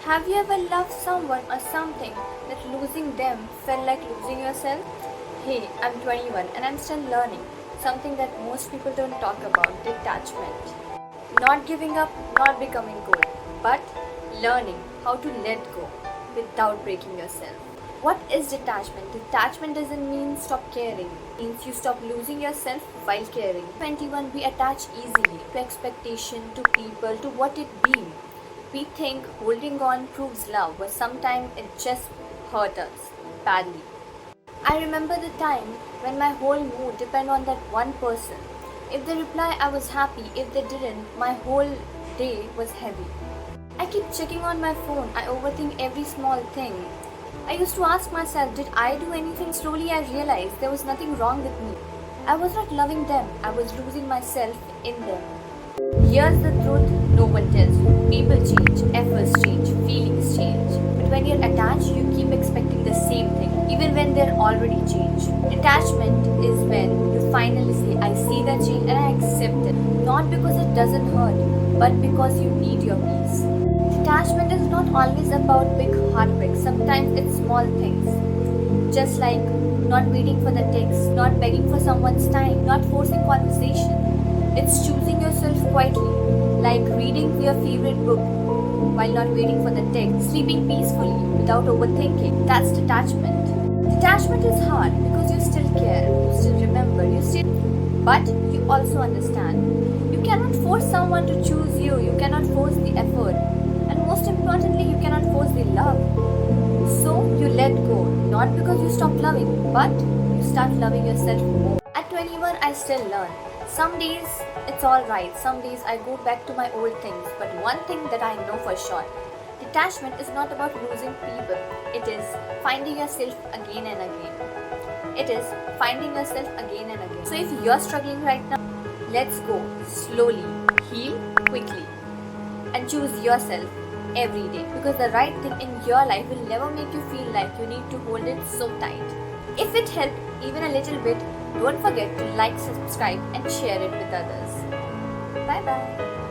Have you ever loved someone or something that losing them felt like losing yourself? Hey, I'm 21 and I'm still learning something that most people don't talk about, detachment. Not giving up, not becoming cold, but learning how to let go without breaking yourself. What is detachment? Detachment doesn't mean stop caring. It means you stop losing yourself while caring. 21, we attach easily to expectation, to people, to what it be. We think holding on proves love, but sometimes it just hurt us badly. I remember the time when my whole mood depended on that one person. If they reply, I was happy. If they didn't, my whole day was heavy. I keep checking on my phone. I overthink every small thing. I used to ask myself, did I do anything? Slowly I realized there was nothing wrong with me. I was not loving them. I was losing myself in them. Here's the truth no one tells you. People change, efforts change, feelings change. But when you're attached, you keep expecting the same thing, even when they're already changed. Detachment is when you finally say, I see the change and I accept it. Not because it doesn't hurt, but because you need your peace. Detachment is not always about big heartbreaks. Sometimes it's small things. Just like not waiting for the text, not begging for someone's time, not forcing conversation. It's choosing yourself quietly, like reading your favorite book while not waiting for the text, sleeping peacefully without overthinking. That's detachment. Detachment is hard because you still care, you still remember, but you also understand. You cannot force someone to choose you, you cannot force the effort, and most importantly, you cannot force the love. So you let go, not because you stop loving, but you start loving yourself more. At 21, I still learn. Some days it's alright, some days I go back to my old things, but one thing that I know for sure detachment is not about losing people, it is finding yourself again and again. It is finding yourself again and again. So if you're struggling right now, let's go slowly, heal quickly, and choose yourself every day because the right thing in your life will never make you feel like you need to hold it so tight. If it helped even a little bit, don't forget to like, subscribe, and share it with others. Bye bye.